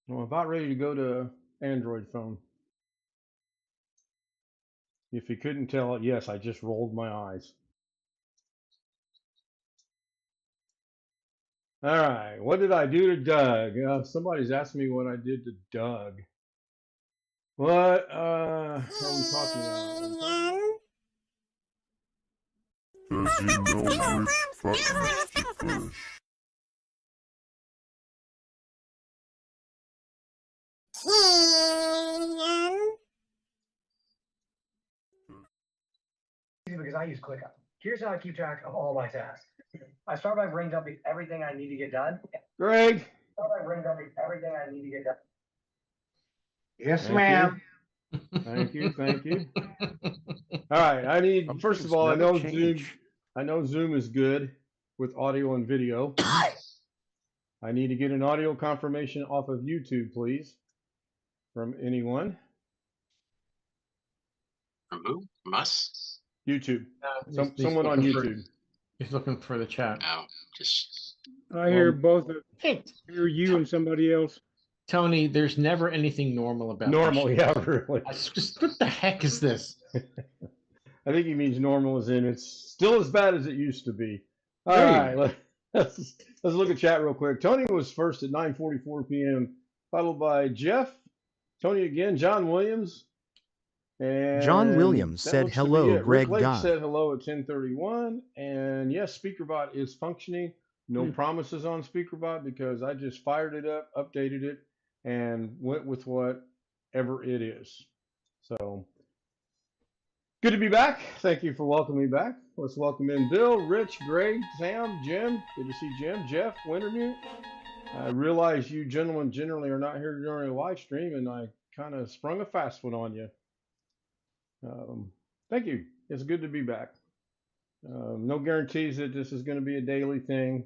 I'm about ready to go to Android phone. If you couldn't tell, yes, I just rolled my eyes. All right, what did I do to Doug? Somebody's asked me what I did to Doug. What are we talking about? Does he know which buttons to push? Because I use ClickUp. Here's how I keep track of all my tasks. I start by brain dumping everything I need to get done. Greg. Start by brain dumping everything I need to get done. Yes, Thank ma'am. you. Thank you. Thank you. All right. I need, first of all, I know Zoom is good with audio and video. I need to get an audio confirmation off of YouTube, please, from anyone. From who? From us? YouTube. He's Someone on YouTube. He's looking for the chat. Oh, just. I hear both of Hey, I hear you and somebody else. Tony, there's never anything normal about Normal, this. yeah, really. Just what the heck is this? I think he means normal as in it's still as bad as it used to be. All right, let's look at chat real quick. Tony was first at 9:44 p.m., followed by Jeff, Tony again, John Williams. And John Williams said hello, Greg Rick Lake Dodd. said hello at 10:31. And yes, SpeakerBot is functioning. No promises on SpeakerBot because I just fired it up, updated it, and went with whatever it is. So good to be back. Thank you for welcoming me back. Let's welcome in Bill, Rich, Greg, Sam, Jim. Good to see Jim, Jeff, Wintermute. I realize you gentlemen generally are not here during a live stream, and I kind of sprung a fast one on you. Thank you. It's good to be back. No guarantees that this is going to be a daily thing.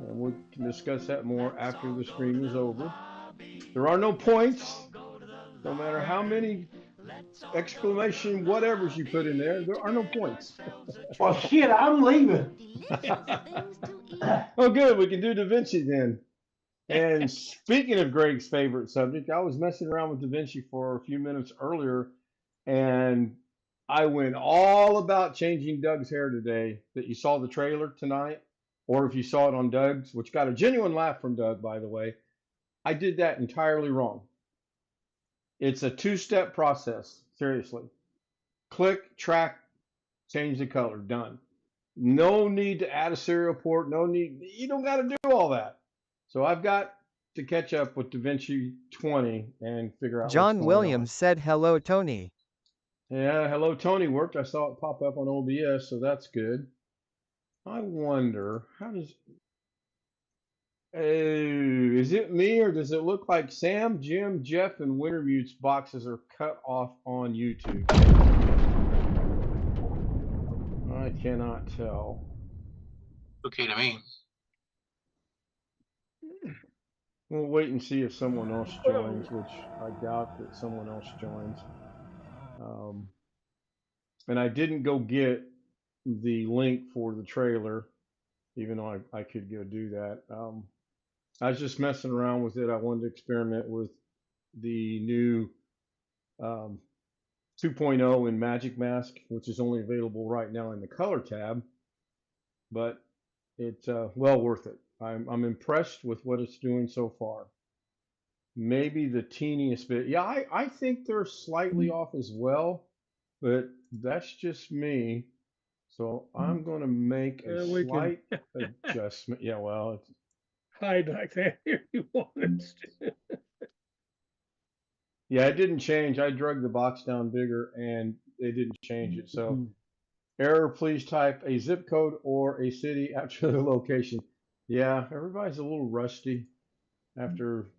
We can discuss that more after the stream is over. There are no points. No matter how many exclamation whatevers you put in there, there are no points. Well, shit, I'm leaving. Oh, good. We can do Da Vinci then. And speaking of Greg's favorite subject, I was messing around with Da Vinci for a few minutes earlier, and I went all about changing Doug's hair today. That you saw the trailer tonight, or if you saw it on Doug's, which got a genuine laugh from Doug, by the way. I did that entirely wrong. It's a two-step process, seriously. Click, track, change the color, done. No need to add a serial port, no need, you don't got to do all that. So I've got to catch up with DaVinci 20 and figure out John Williams said hello, Tony. Yeah, hello, Tony worked. I saw it pop up on OBS, so that's good. I wonder, how does... is it me, or does it look like Sam, Jim, Jeff, and Wintermute's boxes are cut off on YouTube? I cannot tell. Okay to me. We'll wait and see if someone else joins, which I doubt that someone else joins. And I didn't go get the link for the trailer, even though I could go do that. I was just messing around with it. I wanted to experiment with the new 2.0 in Magic Mask, which is only available right now in the color tab, but it's well worth it. I'm impressed with what it's doing so far. Maybe the teeniest bit. Yeah, I think they're slightly off as well, but that's just me. So I'm going to make a slight adjustment. Yeah, well, it's hide like that if you want. Yeah, it didn't change. I drug the box down bigger and it didn't change it. So error, please type a zip code or a city after the location. Yeah, everybody's a little rusty after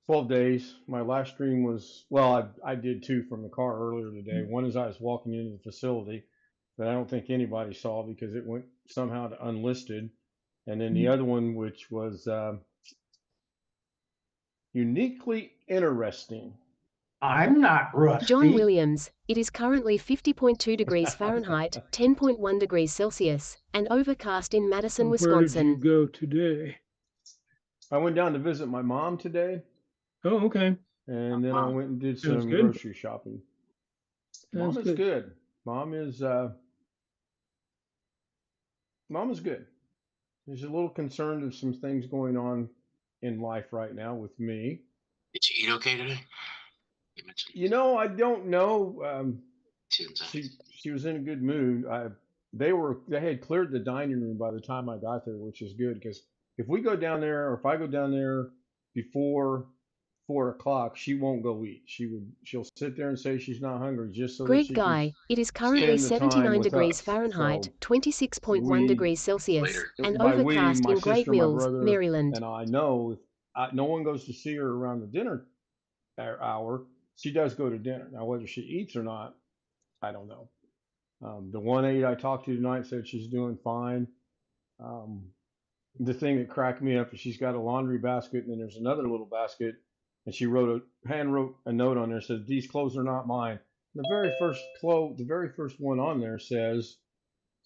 12 days. My last stream was, well, I did two from the car earlier today. One is I was walking into the facility that I don't think anybody saw because it went somehow to unlisted. And then the other one, which was uniquely interesting. I'm not rusty. John Williams, it is currently 50.2 degrees Fahrenheit, 10.1 degrees Celsius, and overcast in Madison, Wisconsin. Where did you go today? I went down to visit my mom today, Oh, okay. And then I went and did Sounds some good. grocery shopping. Mom Sounds is good. good. Mom is good. She's a little concerned of some things going on in life right now with me. Did you eat okay today? You mentioned You know, I don't know. she didn't say. She was in a good mood. They had cleared the dining room by the time I got there, which is good because if we go down there or if I go down there before 4 o'clock, she won't go eat. She'll sit there and say she's not hungry just so that Greg she can Guy, it is currently spend the time 79 with degrees us. Fahrenheit, So 26.1 we, degrees Celsius, Later. and by we, overcast my in Great sister, my Mills, brother, Maryland. and I know if no one goes to see her around the dinner hour, she does go to dinner. Now, whether she eats or not, I don't know. The one aide I talked to tonight said she's doing fine. Um, the thing that cracked me up is she's got a laundry basket and then there's another little basket, and she hand wrote a note on there that says these clothes are not mine. The very first one on there says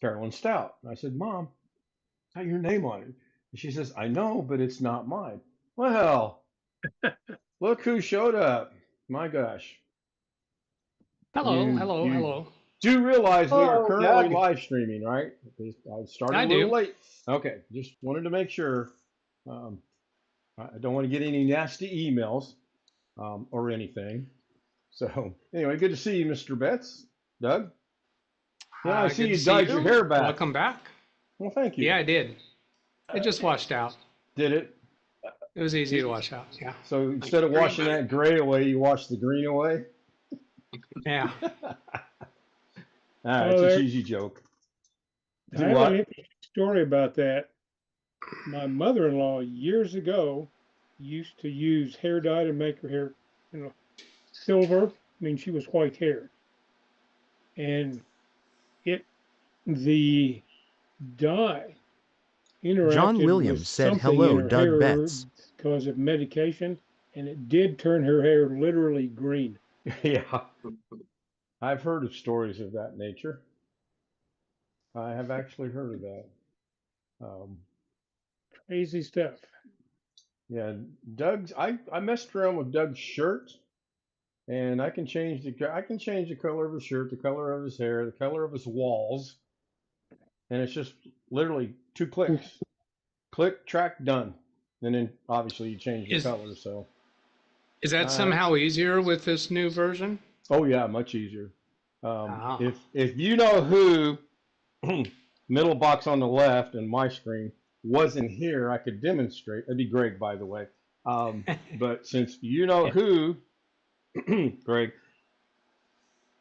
Carolyn Stout. And I said, Mom, it's got your name on it. And she says, I know, but it's not mine. Well, look who showed up. My gosh. Hello, You hello, you hello. do realize we are Oh, currently Doug. live streaming, right? I started I a little do. late. Okay, just wanted to make sure. Um, I don't want to get any nasty emails or anything. So anyway, good to see you, Mr. Betts. Doug? Yeah, I see Good to you see dyed your you. hair back. Welcome back. Well, thank you. Yeah, I did. It just washed out. Did it? It was easy to wash out. Yeah. So instead of Green washing better. that gray away, you wash the green away? Yeah. It's a cheesy joke. I Do have what? an interesting story about that. My mother-in-law years ago used to use hair dye to make her hair, silver. I mean, she was white hair, and the dye John interacted with Williams said something in hello, her Doug hair Betts. because of medication, and it did turn her hair literally green. Yeah, I've heard of stories of that nature. I have actually heard of that. Um, Crazy stuff. yeah, I messed around with Doug's shirt, and I can change the color of his shirt, the color of his hair, the color of his walls, and it's just literally 2 clicks. Click, track, done. And then obviously you change the Is color. So, is that uh, somehow easier with this new version? oh yeah, much easier. Ah. If you know who middle box on the left and my screen wasn't here, I could demonstrate. That'd be Greg, by the way. But since you know who, Greg,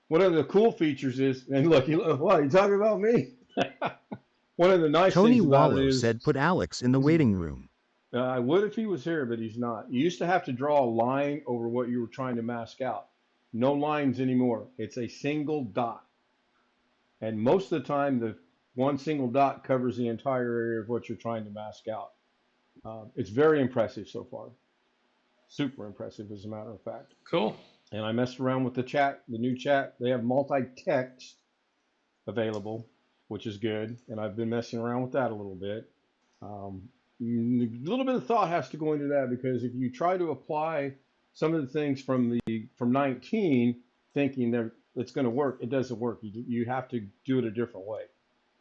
one of the cool features is, and look, what, you talking about me? One of the nice Tony things about it Wallow is, said put Alex in the waiting room. I would if he was here, but he's not. You used to have to draw a line over what you were trying to mask out. No lines anymore. It's a single dot. And most of the time, the one single dot covers the entire area of what you're trying to mask out. It's very impressive so far. Super impressive, as a matter of fact. Cool. And I messed around with the chat, the new chat. They have multi-text available, which is good. And I've been messing around with that a little bit. A little bit of thought has to go into that because if you try to apply some of the things from 19, thinking that it's going to work, it doesn't work. You have to do it a different way.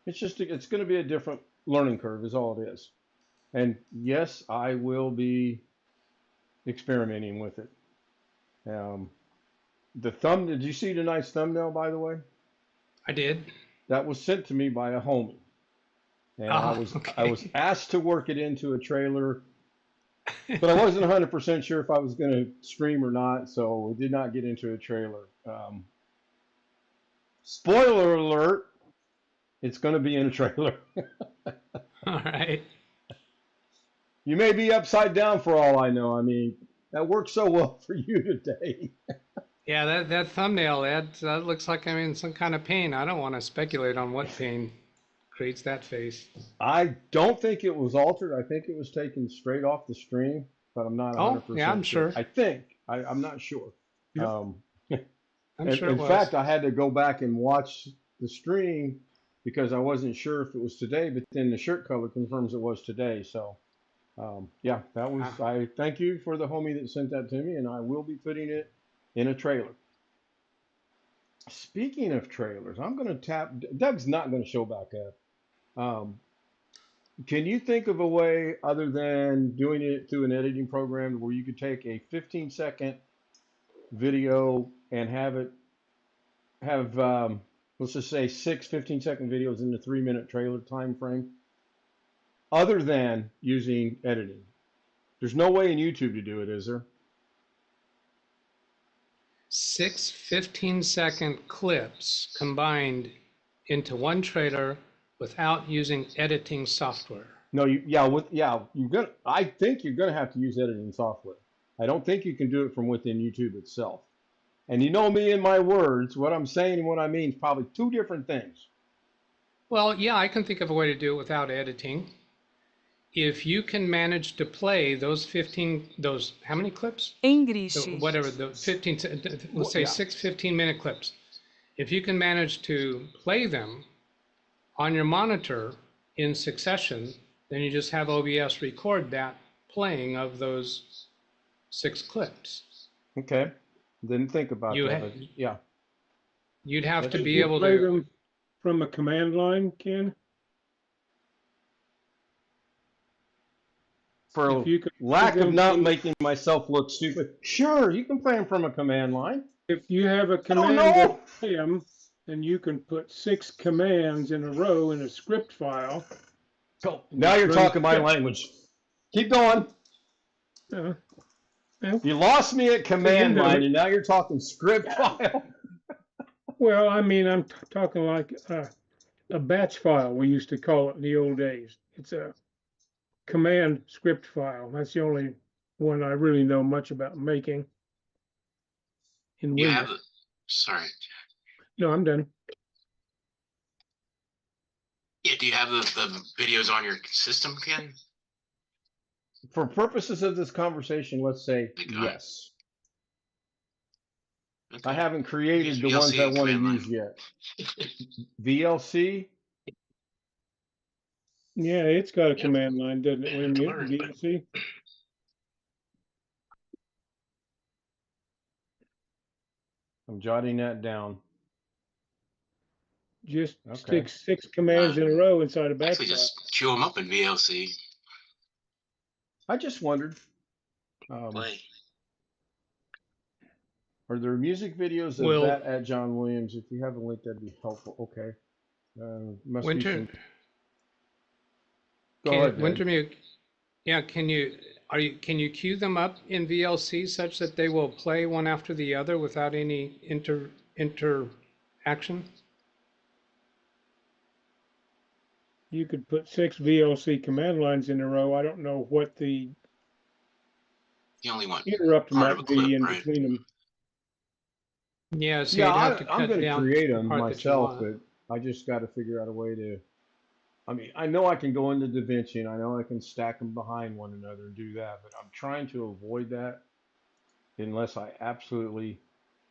It's going to be a different learning curve, is all it is. And yes, I will be experimenting with it. Did you see tonight's thumbnail, by the way? I did. That was sent to me by a homie. And I was asked to work it into a trailer, but I wasn't 100% sure if I was going to stream or not, so it did not get into a trailer. Spoiler alert, it's going to be in a trailer. All right. You may be upside down for all I know. I mean, that worked so well for you today. Yeah, that thumbnail, that looks like I'm in some kind of pain. I don't want to speculate on what pain creates that face. I don't think it was altered. I think it was taken straight off the stream, but I'm not 100% Oh, yeah, I'm sure. I think. I'm not sure. Yep. I'm sure it In was. fact, I had to go back and watch the stream because I wasn't sure if it was today, but then the shirt color confirms it was today. So Yeah, that was. I thank you for the homie that sent that to me, and I will be putting it in a trailer. Speaking of trailers, I'm going to tap. Doug's not going to show back up. Can you think of a way other than doing it through an editing program where you could take a 15-second video and have it have let's just say six 15-second videos in the 3-minute trailer time frame, other than using editing? There's no way in YouTube to do it, is there? 6 15-second clips combined into one trailer without using editing software. No, you're gonna. I think you're gonna have to use editing software. I don't think you can do it from within YouTube itself. And you know me and my words, what I'm saying and what I mean is probably two different things. Well, yeah, I can think of a way to do it without editing. If you can manage to play those how many clips? Engrish. Whatever, the 15, let's say Yeah. 6 15-minute clips. If you can manage to play them on your monitor in succession, then you just have OBS record that playing of those 6 clips. Okay. Didn't think about You that. ha- But yeah. You'd have to Could be You able play to. them from a command line, Ken? For If you could lack play of them not from- making myself look stupid, sure, you can play them from a command line. If you have a I don't command know. that play 'em, then you can put 6 commands in a row in a script file. So now you're talking my language. Keep going. Uh, You lost me at command Again, line, and now you're talking script file. well, I mean, I'm talking like a batch file, we used to call it in the old days. It's a command script file. That's the only one I really know much about making in You Windows. have the, sorry. No, I'm done. Yeah, do you have the videos on your system, Ken? For purposes of this conversation, let's say Big guy. yes. Okay. I haven't created Use the ones VLC I want to command use yet. VLC? Yeah, it's got a Yep. command line, doesn't it? When you Learn. VLC? I'm jotting that down. Just Okay. stick 6 commands in a row inside a batch Actually, file. just queue them up in VLC. I just wondered, Play. are there music videos of Will- that at John Williams? If you have a link, that'd be helpful. Okay. Must be Winter, some. Go ahead, Dave. Wintermute, yeah, can you queue them up in VLC such that they will play one after the other without any interaction? You could put 6 VLC command lines in a row. I don't know what the You only want interrupt part of might a clip, be in right? between them. Yeah, so Yeah, you'd have to I'm cut going to down create the them part that you myself, want. but I just got to figure out a way to. I mean, I know I can go into DaVinci and I know I can stack them behind one another and do that, but I'm trying to avoid that unless I absolutely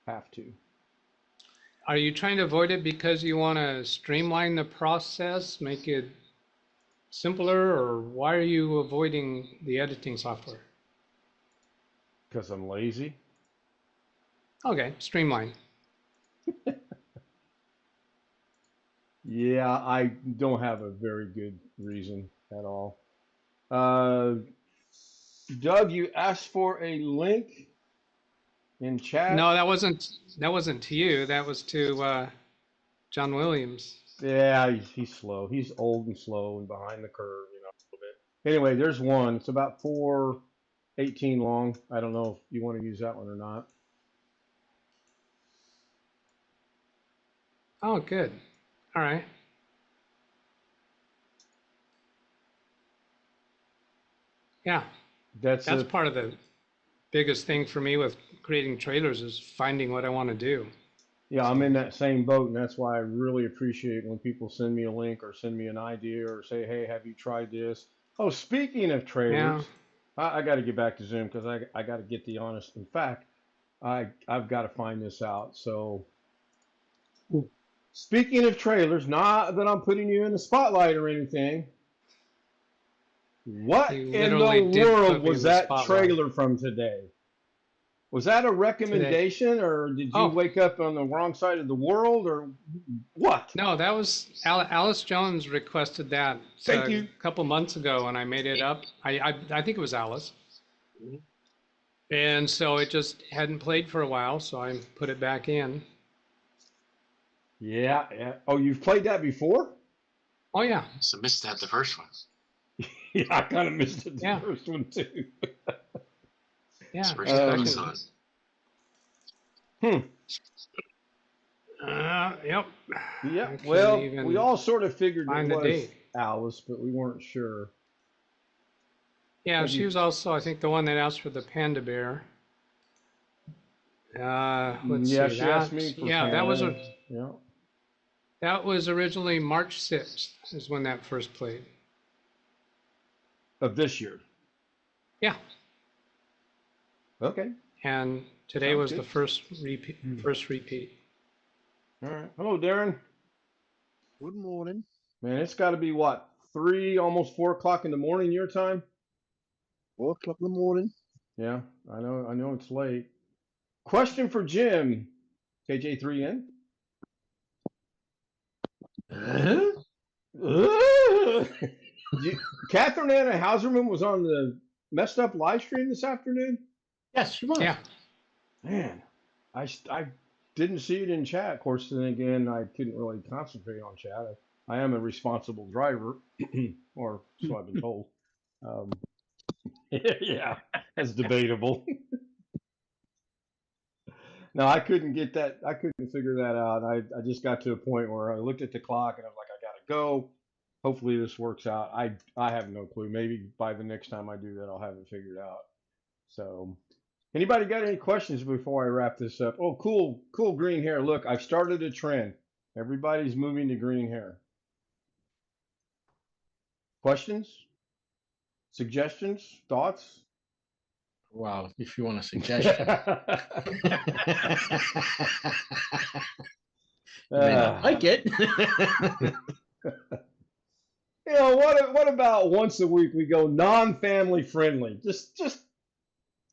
have to. Are you trying to avoid it because you want to streamline the process, make it simpler, or why are you avoiding the editing software? Because I'm lazy. Okay, streamline. Yeah, I don't have a very good reason at all. Doug, you asked for a link in chat. No, that wasn't to you. That was to John Williams. Yeah, he's slow. He's old and slow and behind the curve, a little bit. Anyway, there's one. It's about 4:18 long. I don't know if you want to use that one or not. Oh, good. All right. Yeah, That's that's part of the biggest thing for me with creating trailers is finding what I want to do. Yeah, I'm in that same boat, and that's why I really appreciate when people send me a link or send me an idea or say, "Hey, have you tried this?" Oh, speaking of trailers, I got to get back to Zoom because I got to get the honest. In fact, I've got to find this out. So, speaking of trailers, not that I'm putting you in the spotlight or anything, What He in the literally did world put me was in the that spotlight. trailer from today? Was that a recommendation, or did you Oh. wake up on the wrong side of the world, or what? No, that was Alice Jones requested that Thank a you. couple months ago, and I made it up. I think it was Alice, and so it just hadn't played for a while, so I put it back in. Yeah, yeah. Oh, you've played that before? Oh yeah, So missed that the first one. Yeah, I kind of missed it the Yeah. first one too. yeah. It's first time I Um, saw it. Hmm. Yep. Yeah. I can't Well, even we all sort of figured it find the was date. Alice, but we weren't sure. Yeah, Have she you- was also, I think, the one that asked for the panda bear. Let's Yeah, see she that. asked me for Yeah, that was Panda. Yeah. originally March 6th is when that first played. Of this year. Yeah, Okay. and today Sounds was good. the first repeat. All right. Hello, Darren. Good morning. Man, it's got to be what, 3, almost 4 o'clock in the morning your time? 4 o'clock in the morning. Yeah, I know. I know it's late. Question for Jim. KJ3N. Huh? Catherine Anna Hauserman was on the messed up live stream this afternoon. Yes, she was. Yeah, Man, I didn't see it in chat. Of course, then again, I couldn't really concentrate on chat. I am a responsible driver, or so I've been told. Um, yeah, that's debatable. No, I couldn't get that. I couldn't figure that out. I just got to a point where I looked at the clock and I was like, I gotta go. Hopefully this works out. I have no clue. Maybe by the next time I do that, I'll have it figured out. So, anybody got any questions before I wrap this up? Oh, cool green hair. Look, I've started a trend. Everybody's moving to green hair. Questions? Suggestions? Thoughts? Well, if you want a suggestion. You may not like it. You know, what about once a week we go non-family friendly? Just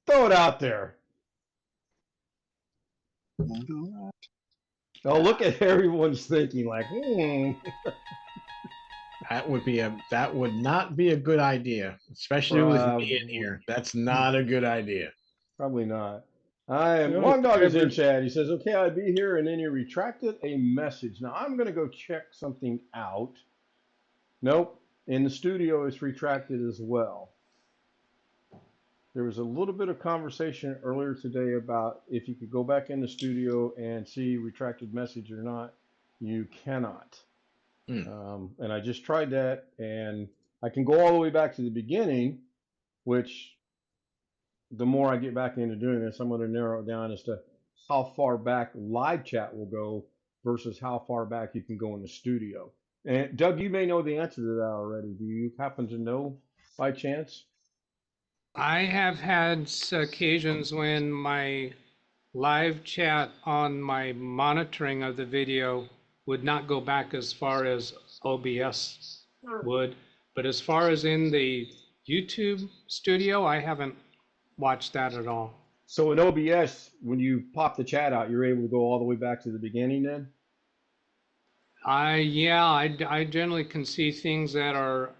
throw it out there. Oh, look at everyone's thinking like, That would not be a good idea, especially with me in here. That's not a good idea. Probably not. I am. No, Long Dog is in never. chat. He says, "Okay, I'd be here," and then you retracted a message. Now I'm gonna go check something out. Nope. In the studio, it's retracted as well. There was a little bit of conversation earlier today about if you could go back in the studio and see retracted message or not. You cannot. And I just tried that, and I can go all the way back to the beginning, which the more I get back into doing this, I'm going to narrow it down as to how far back live chat will go versus how far back you can go in the studio. And Doug, you may know the answer to that already. Do you happen to know by chance? I have had occasions when my live chat on my monitoring of the video would not go back as far as OBS would, but as far as in the YouTube studio, I haven't watched that at all. So in OBS, when you pop the chat out, you're able to go all the way back to the beginning then? I generally can see things that are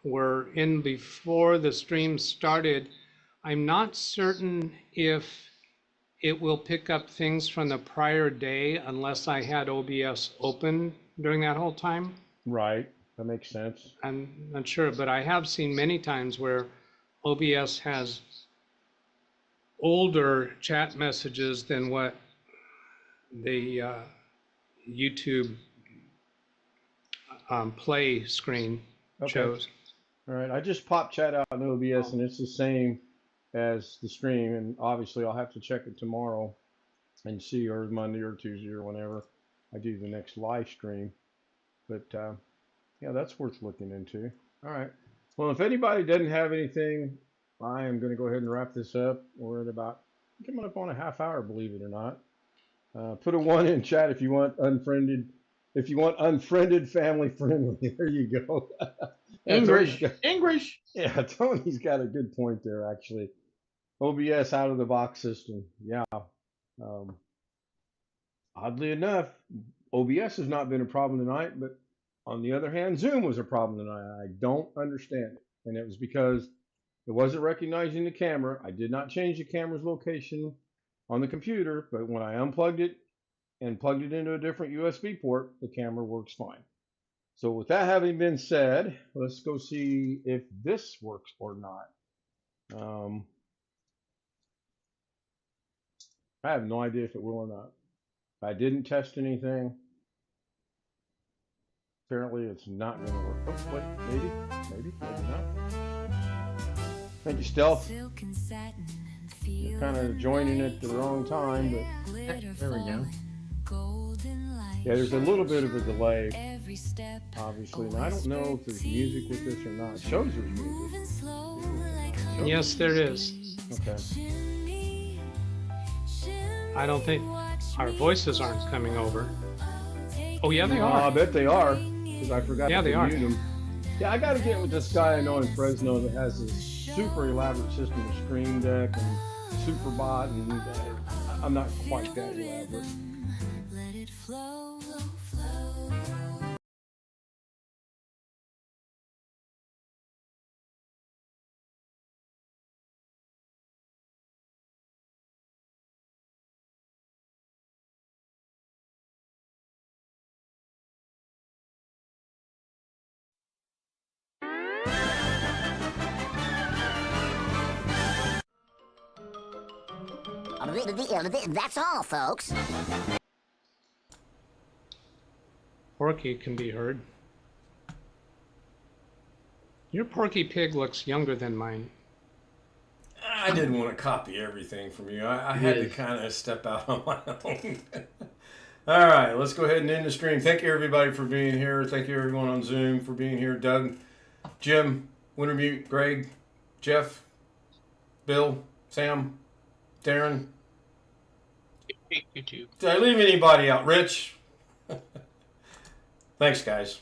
were in before the stream started. I'm not certain if it will pick up things from the prior day unless I had OBS open during that whole time. Right. That makes sense. I'm not sure, but I have seen many times where OBS has older chat messages than what the YouTube play screen Okay. shows. All right. I just popped chat out in OBS and it's the same as the stream. And obviously I'll have to check it tomorrow and see, or Monday or Tuesday or whenever I do the next live stream. But yeah, that's worth looking into. All right. Well, if anybody doesn't have anything, I am going to go ahead and wrap this up. We're at about coming up on a half hour, believe it or not. Put a 1 in chat if you want unfriended. If you want unfriended family friendly, there you go. English. English. Yeah, Tony's got a good point there, actually. OBS out of the box system. Yeah. Um, oddly enough, OBS has not been a problem tonight, but on the other hand, Zoom was a problem tonight. I don't understand it. And it was because it wasn't recognizing the camera. I did not change the camera's location on the computer, but when I unplugged it and plugged it into a different USB port, the camera works fine. So with that having been said, let's go see if this works or not. I have no idea if it will or not. I didn't test anything. Apparently it's not going to work. Oh, wait, maybe not. Thank you, Stealth. You're kind of joining at the wrong time, but There we go. yeah, there's a little bit of a delay, obviously. And I don't know if there's music with this or not. It shows there's music. Yes, there is. Okay. I don't think our voices aren't coming over. Oh, yeah, they I are. bet they are, because I forgot Yeah, to they are. mute them. Yeah, I got to get with this guy I know in Fresno that has this super elaborate system of Screen Deck and Superbot, and I'm not quite that elaborate. Let it flow. That's all, folks. Porky can be heard. Your Porky Pig looks younger than mine. I didn't want to copy everything from you. I had to kind of step out on my own. All right, let's go ahead and end the stream. Thank you, everybody, for being here. Thank you, everyone on Zoom, for being here. Doug, Jim, Wintermute, Greg, Jeff, Bill, Sam, Darren. YouTube. Did I leave anybody out? Rich? Thanks, guys.